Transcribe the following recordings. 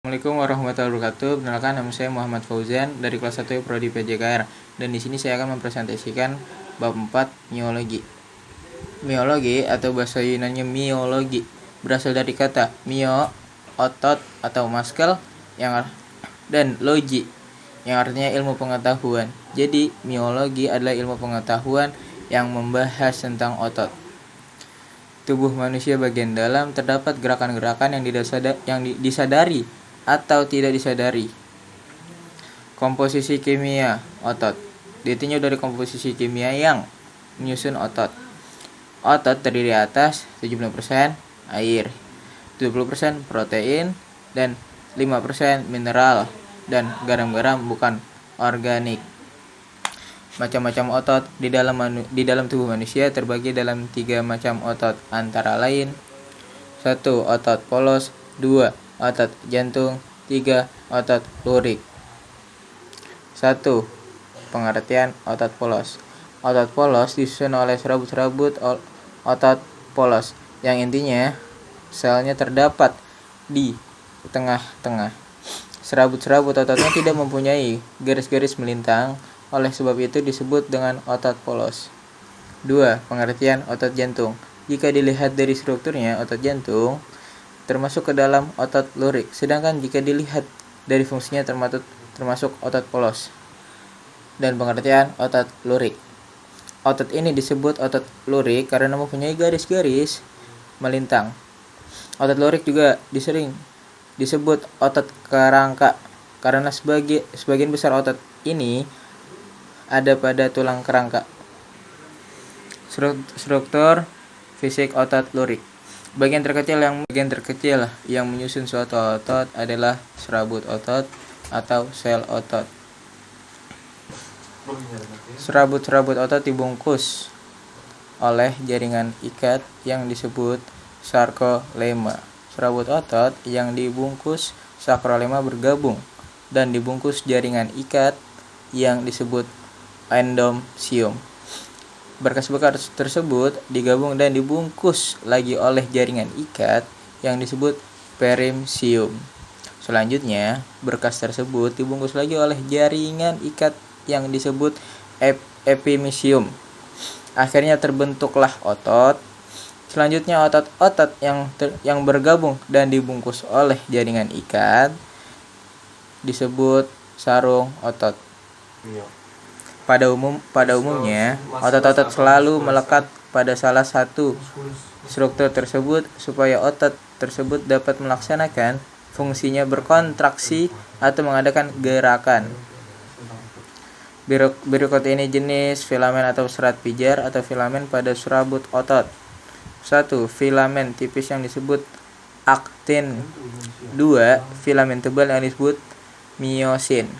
Assalamualaikum warahmatullahi wabarakatuh. Perkenalkan, nama saya Muhammad Fauzan dari kelas 1 Prodi PJKR. Dan di sini saya akan mempresentasikan bab 4 miologi. Miologi atau bahasa Yunani miologi berasal dari kata mio, otot atau muscle, dan logi yang artinya ilmu pengetahuan. Jadi, miologi adalah ilmu pengetahuan yang membahas tentang otot. Tubuh manusia bagian dalam terdapat gerakan-gerakan yang disadari atau tidak disadari. Komposisi kimia otot ditinjau dari komposisi kimia yang menyusun otot. Otot terdiri atas 70% air, 70% protein, dan 5% mineral dan garam-garam bukan organik. Macam-macam otot di dalam tubuh manusia terbagi dalam 3 macam otot, antara lain 1. Otot polos, 2. Otot jantung, 3. Otot lurik. 1. Pengertian otot polos. Otot polos disusun oleh serabut-serabut otot polos yang intinya selnya terdapat di tengah-tengah. Serabut-serabut ototnya tidak mempunyai garis-garis melintang, oleh sebab itu disebut dengan otot polos. 2. Pengertian otot jantung. Jika dilihat dari strukturnya, otot jantung termasuk ke dalam otot lurik, sedangkan jika dilihat dari fungsinya termasuk otot polos. Dan pengertian otot lurik. Otot ini disebut otot lurik karena mempunyai garis-garis melintang. Otot lurik juga disering disebut otot kerangka karena sebagian besar otot ini ada pada tulang kerangka. Struktur fisik otot lurik. Bagian terkecil yang menyusun suatu otot adalah serabut otot atau sel otot. Serabut-serabut otot dibungkus oleh jaringan ikat yang disebut sarkolema. Serabut otot yang dibungkus sarkolema bergabung dan dibungkus jaringan ikat yang disebut endomysium. Berkas-berkas tersebut digabung dan dibungkus lagi oleh jaringan ikat yang disebut perimysium. Selanjutnya, berkas tersebut dibungkus lagi oleh jaringan ikat yang disebut epimysium. Akhirnya terbentuklah otot. Selanjutnya, otot-otot yang bergabung dan dibungkus oleh jaringan ikat disebut sarung otot. Pada umumnya, otot-otot selalu melekat pada salah satu struktur tersebut supaya otot tersebut dapat melaksanakan fungsinya berkontraksi atau mengadakan gerakan. Berikut ini jenis filamen atau serat pijar atau filamen pada serabut otot. 1. Filamen tipis yang disebut aktin. 2. Filamen tebal yang disebut miosin.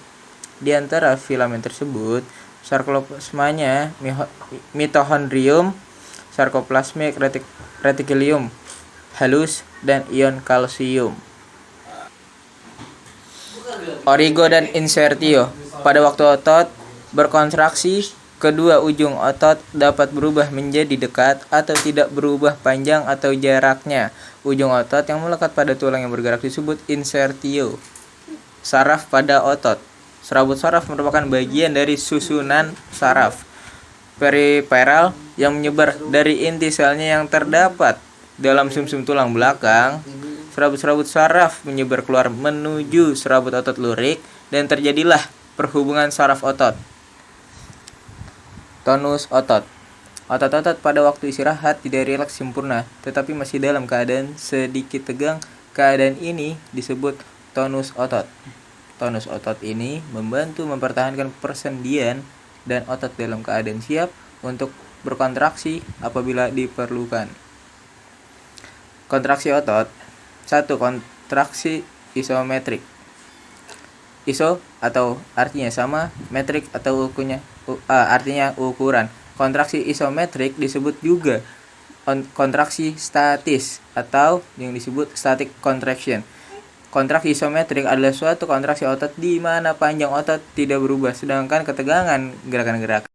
Di antara filamen tersebut, sarkoplasmanya mitochondrium, sarkoplasmik reticulum halus, dan ion kalsium. Origo dan insertio. Pada waktu otot berkontraksi, kedua ujung otot dapat berubah menjadi dekat atau tidak berubah panjang atau jaraknya. Ujung otot yang melekat pada tulang yang bergerak disebut insertio. Saraf pada otot. Serabut saraf merupakan bagian dari susunan saraf periferal yang menyebar dari inti selnya yang terdapat dalam sumsum tulang belakang. Serabut-serabut saraf menyebar keluar menuju serabut otot lurik dan terjadilah perhubungan saraf otot. Tonus otot. Otot-otot pada waktu istirahat tidak rileks sempurna, tetapi masih dalam keadaan sedikit tegang. Keadaan ini disebut tonus otot. Tonus otot ini membantu mempertahankan persendian dan otot dalam keadaan siap untuk berkontraksi apabila diperlukan. Kontraksi otot. 1. Kontraksi isometrik. Iso atau artinya sama, metrik atau artinya ukuran. Kontraksi isometrik disebut juga kontraksi statis atau yang disebut static contraction. Kontraksi isometrik adalah suatu kontraksi otot di mana panjang otot tidak berubah, sedangkan ketegangan gerakan-gerakan